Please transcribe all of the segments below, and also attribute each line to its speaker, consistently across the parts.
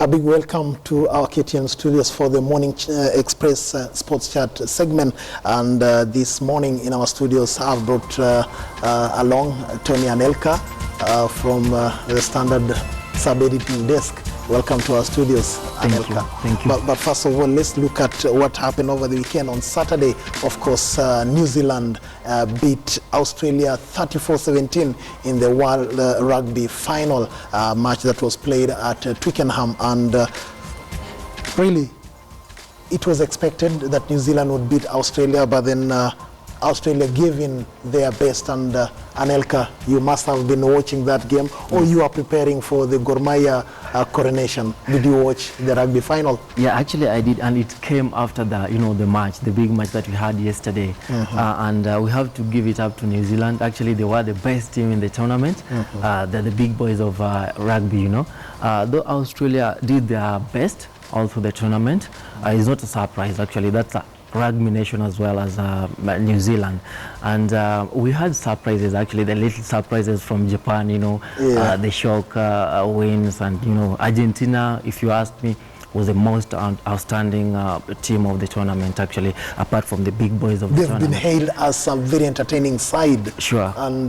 Speaker 1: A big welcome to our KTN studios for the Morning Express Sports Chat segment. And this morning in our studios, I've brought along Tony Anelka from the Standard Sub-Editing Desk. Welcome to our studios, Anelka.
Speaker 2: Thank you.
Speaker 1: But first of all, let's look at what happened over the weekend. On Saturday, of course, New Zealand beat Australia 34-17 in the World Rugby final match that was played at Twickenham. And really, it was expected that New Zealand would beat Australia, but then Australia gave in their best. And Anelka, you must have been watching that game, or you are preparing for the Gor Mahia coronation. Did you watch the rugby final?
Speaker 2: Yeah, actually I did, and it came after the the match, the big match that we had yesterday. And we have to give it up to New Zealand. Actually, they were the best team in the tournament. They're the big boys of rugby, Though Australia did their best all through the tournament, it's not a surprise. Actually, that's a rugby nation as well as New Zealand. And we had surprises, actually, the little surprises from Japan, the shock wins. And Argentina, if you ask me, was the most outstanding team of the tournament, actually, apart from the big boys of the tournament.
Speaker 1: They've been hailed as a very entertaining side.
Speaker 2: Sure.
Speaker 1: And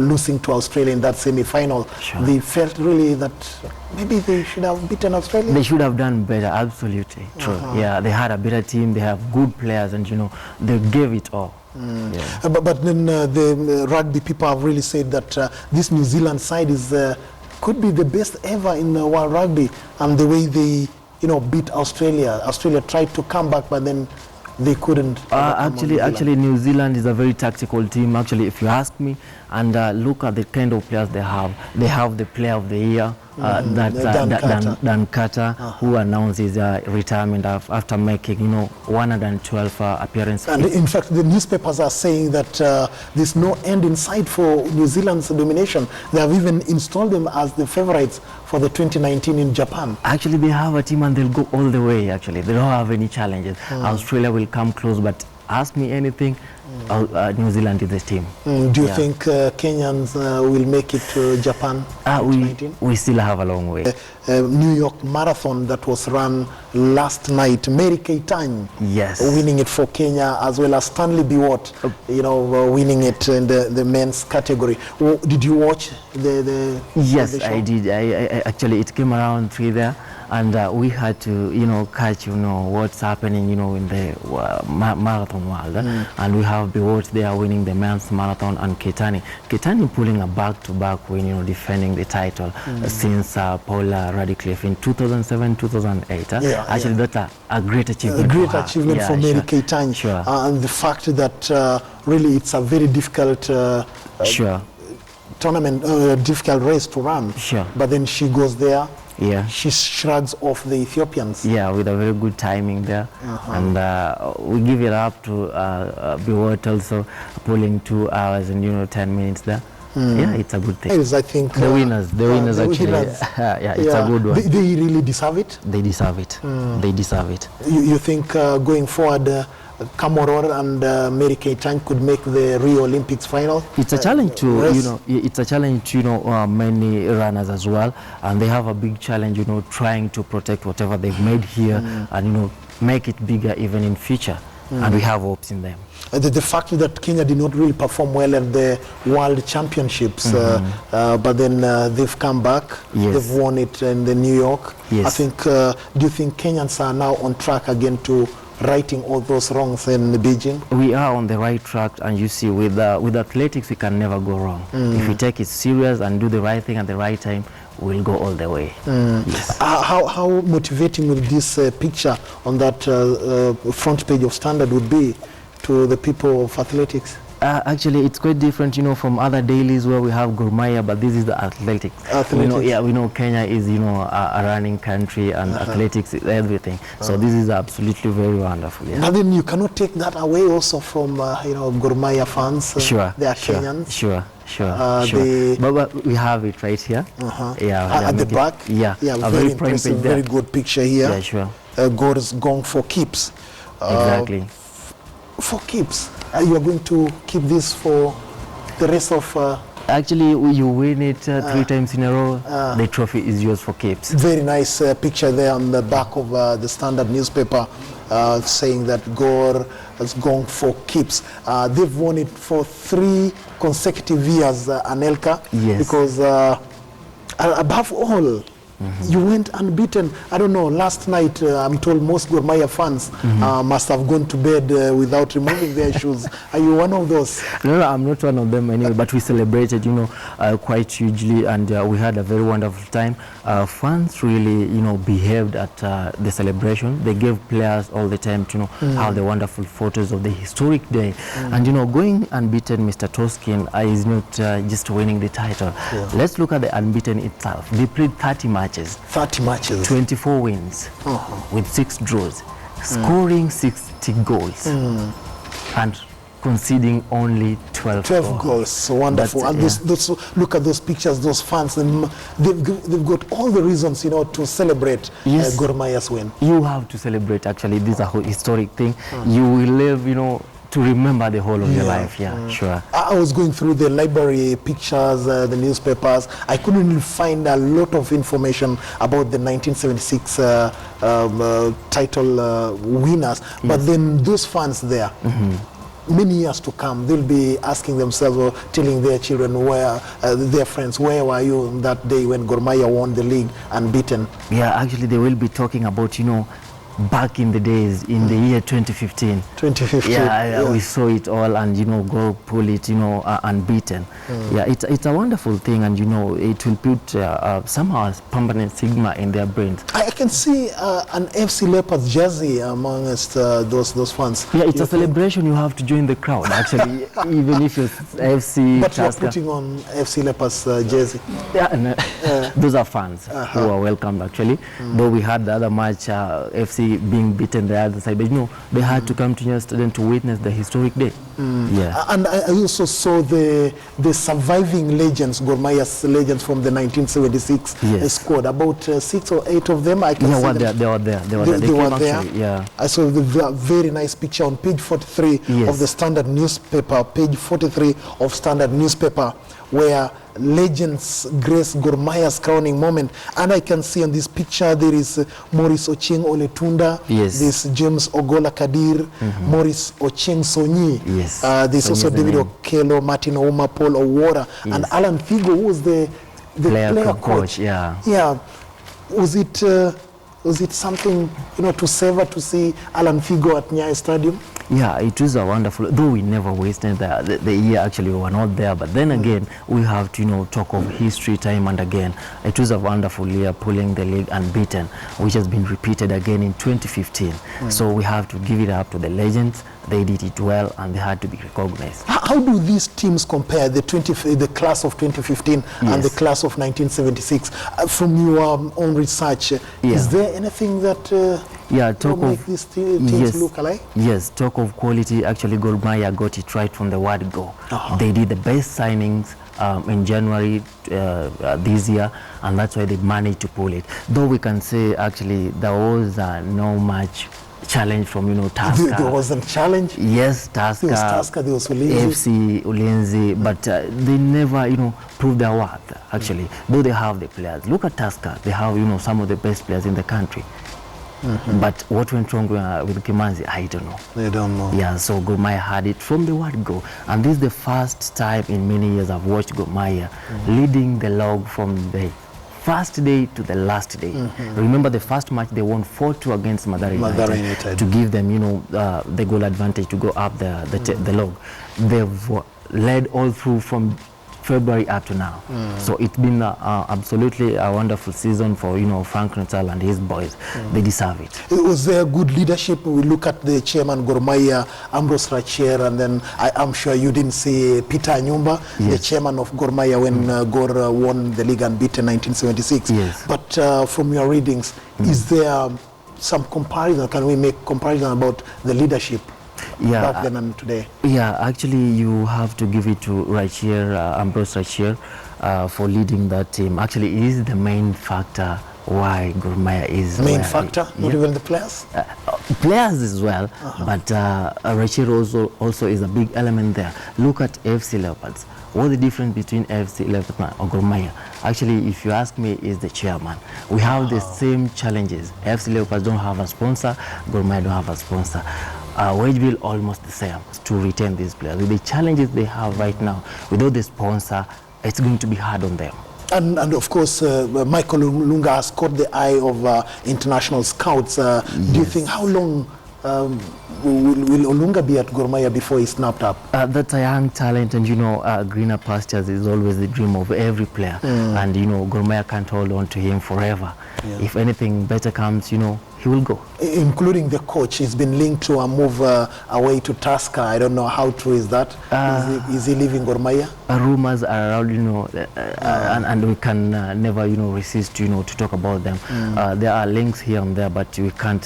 Speaker 1: losing to Australia in that semi-final, they felt really that maybe they should have beaten Australia.
Speaker 2: They should have done better, absolutely. True. Yeah, they had a better team, they have good players, and they gave it all. Yeah.
Speaker 1: But then the rugby people have really said that this New Zealand side is could be the best ever in world rugby, and the way they beat Australia. Australia tried to come back, but then they couldn't.
Speaker 2: Actually, New Zealand is a very tactical team. Actually, if you ask me, and look at the kind of players they have. They have the Player of the Year, Dan Carter, who announced his retirement after making 112 appearances.
Speaker 1: And in fact, the newspapers are saying that there's no end in sight for New Zealand's domination. They have even installed them as the favorites for the 2019 in Japan.
Speaker 2: Actually, they have a team and they'll go all the way. Actually, they don't have any challenges. Australia will come close, but ask me anything, New Zealand is the team.
Speaker 1: Do you think Kenyans will make it to Japan?
Speaker 2: We still have a long way.
Speaker 1: New York Marathon that was run last night, Mary Keitany winning it for Kenya, as well as Stanley Biwott, winning it in the men's category. Did you watch the
Speaker 2: Yes,
Speaker 1: the show?
Speaker 2: I did. I actually, it came around 3 there. And we had to, catch, what's happening, in the marathon world. And we have Biwott there winning the men's marathon, and Keitany pulling a back-to-back win, defending the title since Paula Radcliffe in 2007, 2008. Actually, that's a great achievement.
Speaker 1: A great achievement for Mary Keitany.
Speaker 2: Sure.
Speaker 1: And the fact that really it's a very difficult tournament, difficult race to run.
Speaker 2: Sure.
Speaker 1: But then she goes there.
Speaker 2: Yeah.
Speaker 1: She shrugs off the Ethiopians. Yeah,
Speaker 2: with a very good timing there. And we give it up to Biwott also, pulling 2 hours and 10 minutes there. Yeah, it's a good thing.
Speaker 1: I think
Speaker 2: the winners actually. It's a good one.
Speaker 1: They really deserve it.
Speaker 2: They deserve it. They deserve it.
Speaker 1: You think going forward, Kamoror and Mary Keitany could make the Rio Olympics final?
Speaker 2: It's a challenge to it's a challenge to many runners as well, and they have a big challenge trying to protect whatever they've made here and make it bigger even in future. And we have hopes in them.
Speaker 1: The fact that Kenya did not really perform well at the World Championships, but then they've come back. They've won it in the New York. I think. Do you think Kenyans are now on track again to righting all those wrongs in Beijing?
Speaker 2: We are on the right track, and you see, with athletics, we can never go wrong. If we take it serious and do the right thing at the right time, we'll go all the way. Yes.
Speaker 1: How motivating will this picture on that front page of Standard would be to the people of athletics?
Speaker 2: Actually, it's quite different, from other dailies where we have Gor Mahia, but this is the athletics. We know Kenya is, a running country, and athletics is everything. So this is absolutely very wonderful. Yeah.
Speaker 1: But then you cannot take that away also from, Gor Mahia fans. They are Kenyans.
Speaker 2: Sure. But we have it right here.
Speaker 1: At the back. A very impressive, very good picture here.
Speaker 2: Yeah, sure.
Speaker 1: Gor is going for keeps.
Speaker 2: Exactly.
Speaker 1: For keeps. You are going to keep this for the rest of
Speaker 2: Actually, you win it 3 times in a row, the trophy is yours for keeps.
Speaker 1: Very nice picture there on the back of the Standard newspaper saying that Gor has gone for keeps. They've won it for 3 consecutive years, Anelka,
Speaker 2: Yes.
Speaker 1: because above all, you went unbeaten. I don't know, last night I'm told most Gor Mahia fans must have gone to bed without removing their shoes. Are you one of those?
Speaker 2: No, I'm not one of them anyway, but we celebrated, quite hugely, and we had a very wonderful time. Fans really, behaved at the celebration. They gave players all the time to have the wonderful photos of the historic day. And, going unbeaten, Mr. Toskin, is not just winning the title.
Speaker 1: Yeah.
Speaker 2: Let's look at the unbeaten itself. They played 30 matches.
Speaker 1: 30 matches.
Speaker 2: 24 wins with 6 draws, scoring 60 goals and conceding only 12
Speaker 1: goals. So wonderful. And those, look at those pictures, those fans, they've got all the reasons, to celebrate Gor Mahia's win.
Speaker 2: You have to celebrate, actually. This is a whole historic thing. You will live, to remember the whole of your life. Sure.
Speaker 1: I was going through the library pictures, the newspapers. I couldn't really find a lot of information about the 1976 title winners. But then those fans there, many years to come, they'll be asking themselves or telling their children, their friends, where were you on that day when Gor Mahia won the league unbeaten?
Speaker 2: Yeah, actually they will be talking about, back in the days, in the year 2015.
Speaker 1: 2015.
Speaker 2: Yeah, we saw it all, and Gor pull it, unbeaten. Yeah, it's a wonderful thing, and it will put somehow a permanent stigma in their brains.
Speaker 1: I can see an FC Leopards jersey amongst those fans.
Speaker 2: Yeah, it's a celebration. You have to join the crowd, actually, even if you're FC.
Speaker 1: But you're putting on FC Leopards jersey.
Speaker 2: Yeah, those are fans who are welcomed, actually. Though we had the other match, FC being beaten the other side, but they had to come to New Stadium to witness the historic day. Yeah. And
Speaker 1: I also saw the surviving legends, Gor Mahia's legends from the 1976 squad. About 6 or 8 of them. I can see
Speaker 2: they were there. They were there. Yeah.
Speaker 1: I saw the very nice picture on page 43 of the Standard newspaper. Page 43 of Standard newspaper, where legends grace Gor Mahia's crowning moment. And I can see on this picture there is Maurice Ocheng Oletunda, this James Ogola Kadir, Maurice Ocheng Sonyi, there's also David Okello, Martin Ouma, Paul Owora, and Alan Figo, who was the player coach. Yeah. Was it something, to savor to see Alan Figo at Nyayo Stadium?
Speaker 2: Yeah, it was a wonderful, though we never wasted the year, actually we were not there, but then again, we have to, talk of history time and again. It was a wonderful year, pulling the league unbeaten, which has been repeated again in 2015. So we have to give it up to the legends. They did it well, and they had to be recognized.
Speaker 1: How do these teams compare, the class of 2015 and the class of 1976? From your own research, is there anything that make these teams look alike?
Speaker 2: Yes, talk of quality. Actually, Gor Mahia got it right from the word go. They did the best signings in January this year, and that's why they managed to pull it. Though we can say, actually, there was no much challenge from Tusker.
Speaker 1: There wasn't challenge?
Speaker 2: Yes, Tusker.
Speaker 1: There was Tusker, there was Ulinzi.
Speaker 2: FC Ulinzi, but they never proved their worth, actually. Though they have the players. Look at Tusker. They have some of the best players in the country. But what went wrong with Kimanzi, I don't know.
Speaker 1: They don't know.
Speaker 2: Yeah, so Gor Mahia had it from the word go. And this is the first time in many years I've watched Gor Mahia leading the log from the first day to the last day. Remember the first match they won 4-2 against Mathare United to give them, the goal advantage to go up the log. They've led all through from February up to now. So it's been absolutely a wonderful season for Frank Natal and his boys. They deserve it.
Speaker 1: Was there good leadership? We look at the chairman Gor Mahia, Ambrose Rachier, and then I'm sure you didn't see Peter Nyumba, the chairman of Gor Mahia when Gor won the league unbeaten 1976. But from your readings, is there some comparison? Can we make comparison about the leadership back then and today?
Speaker 2: Yeah, actually you have to give it to Rachier, Ambrose Rachier, for leading that team. Actually, he is the main factor why Gor Mahia is
Speaker 1: main factor, not even the players.
Speaker 2: Players as well, but Rachid also is a big element there. Look at AFC Leopards. What's the difference between AFC Leopards and Gor Mahia? Actually, if you ask me, is the chairman. We have the same challenges. AFC Leopards don't have a sponsor, Gor Mahia don't have a sponsor. Wage bill almost the same to retain these players. With the challenges they have right now, without the sponsor, it's going to be hard on them.
Speaker 1: And of course, Michael Olunga has caught the eye of international scouts. Yes. Do you think, how long will Olunga be at Gor Mahia before he's snapped up?
Speaker 2: That's a young talent, and greener pastures is always the dream of every player. And Gor Mahia can't hold on to him forever. Yeah. If anything better comes, he will go. Including the coach, he's been linked to a move away to Tusker. I don't know how true is that. Is he leaving Gor Mahia? Rumors are around, and we can never, resist, to talk about them. There are links here and there, but we can't,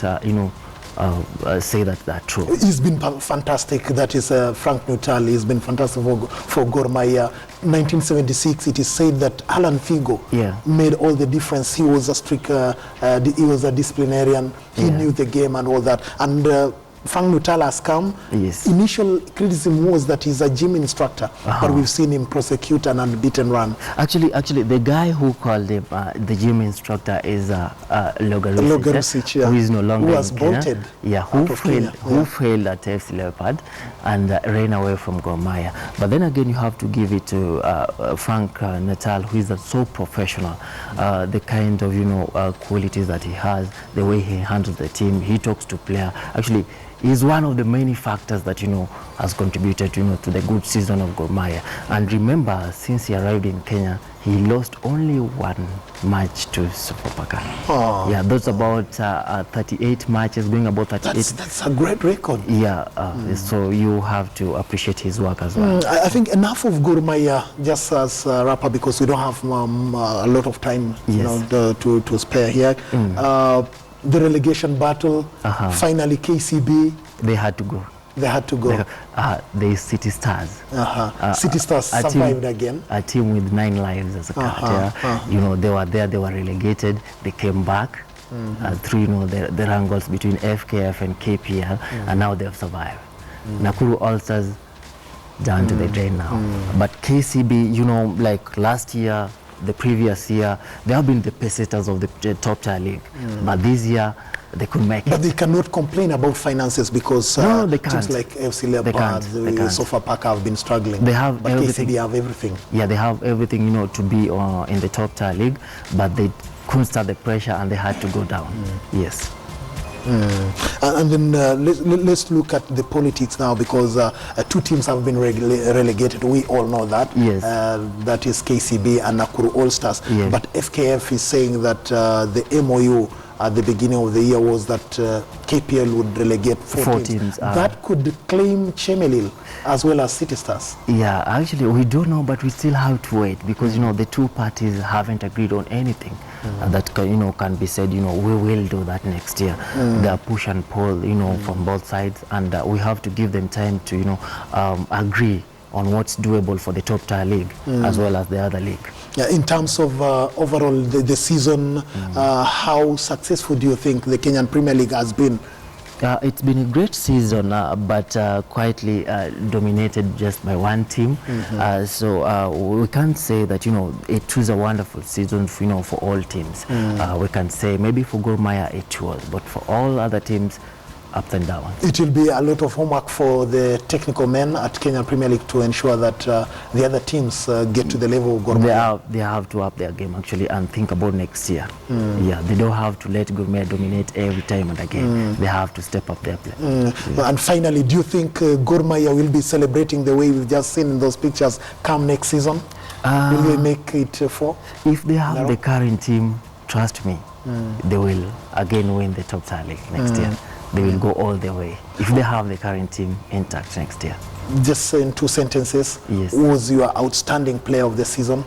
Speaker 2: say that they're true. He's been fantastic. That is Frank Nuttall. He's been fantastic for Gor Mahia. 1976, it is said that Alan Figo made all the difference. He was a strict, he was a disciplinarian. He knew the game and all that. And Frank Nuttall has come. Yes. Initial criticism was that he's a gym instructor, but we've seen him prosecute an unbeaten run. Actually, the guy who called him the gym instructor is Logarusic, who is no longer who was bolted. Yeah, who failed at FC Leopard and ran away from Gor Mahia. But then again, you have to give it to Frank Nuttall, who is so professional. The kind of qualities that he has, the way he handles the team, he talks to player. Actually, is one of the many factors that has contributed to the good season of Gor Mahia. And remember, since he arrived in Kenya, he lost only one match to Sofapaka. Yeah, that's about 38 matches, going about 38. That's a great record. Yeah, so you have to appreciate his work as well. I think enough of Gor Mahia, just as a wrapper, because we don't have a lot of time to spare here. The relegation battle, finally KCB. They had to go. They had to go. The City Stars. City Stars survived again. A team with 9 lives as a character. They were there, they were relegated, they came back through the wrangles between FKF and KPL, and now they have survived. Nakuru All-Stars down to the drain now. But KCB, like last year, the previous year, they have been the pesetas of the top tier league. But this year, they could make it. But they cannot complain about finances because they can't. Teams like FC Leopards, Sofapaka have been struggling. They have everything. KCB have everything. Yeah, they have everything, to be in the top tier league, but they couldn't start the pressure and they had to go down. Yes. And then let's look at the politics now, because 2 teams have been relegated. We all know that. Yes. That is KCB and Nakuru All-Stars. Yes. But FKF is saying that the MOU at the beginning of the year was that KPL would relegate 4 teams. That could claim Chemelil as well as City Stars. Yeah, actually we don't know, but we still have to wait, because the 2 parties haven't agreed on anything. That can be said, we will do that next year. There are push and pull, from both sides, and we have to give them time to, agree on what's doable for the top tier league as well as the other league. Yeah, in terms of overall the season, how successful do you think the Kenyan Premier League has been? It's been a great season, but quietly dominated just by one team. So we can't say that it was a wonderful season for all teams. We can say maybe for Gor Mahia it was, but for all other teams, ups and downs. It will be a lot of homework for the technical men at Kenyan Premier League to ensure that the other teams get to the level of Gor Mahia. They have to up their game actually and think about next year. Yeah, they don't have to let Gor Mahia dominate every time and again. They have to step up their play. And finally, do you think Gor Mahia will be celebrating the way we've just seen in those pictures come next season? Will they make it 4? If they have the current team, trust me, they will again win the top tier league next year. They will go all the way if they have the current team intact next year. Just in 2 sentences, who was your outstanding player of the season?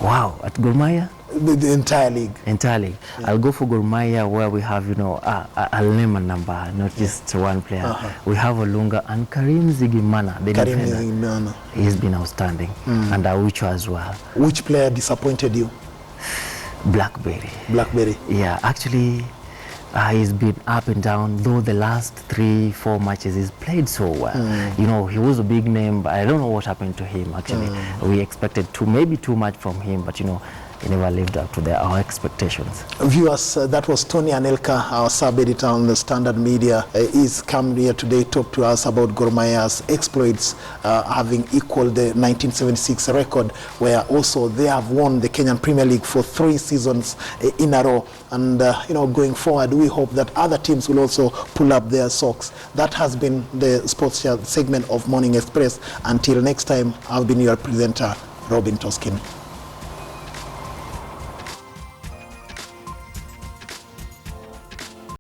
Speaker 2: Wow, at Gor Mahia? The entire league. Entire league. Yeah. I'll go for Gor Mahia, where we have, I'll name a number, not just one player. We have Olunga and Karim Zigimana, the defender. He's been outstanding. And Awucho as well. Which player disappointed you?
Speaker 1: Blackberry.
Speaker 2: Yeah, actually, he's been up and down, though the last 3-4 matches he's played so well. You know, he was a big name, but I don't know what happened to him, actually. We expected maybe too much from him, but, you know, he never lived up to our expectations.
Speaker 1: Viewers, that was Tony Anelka, our sub-editor on the Standard Media. He's come here today to talk to us about Gor Mahia's exploits, having equaled the 1976 record, where also they have won the Kenyan Premier League for 3 seasons in a row. And, you know, going forward, we hope that other teams will also pull up their socks. That has been the Sports Chat segment of Morning Express. Until next time, I've been your presenter, Robin Toskin.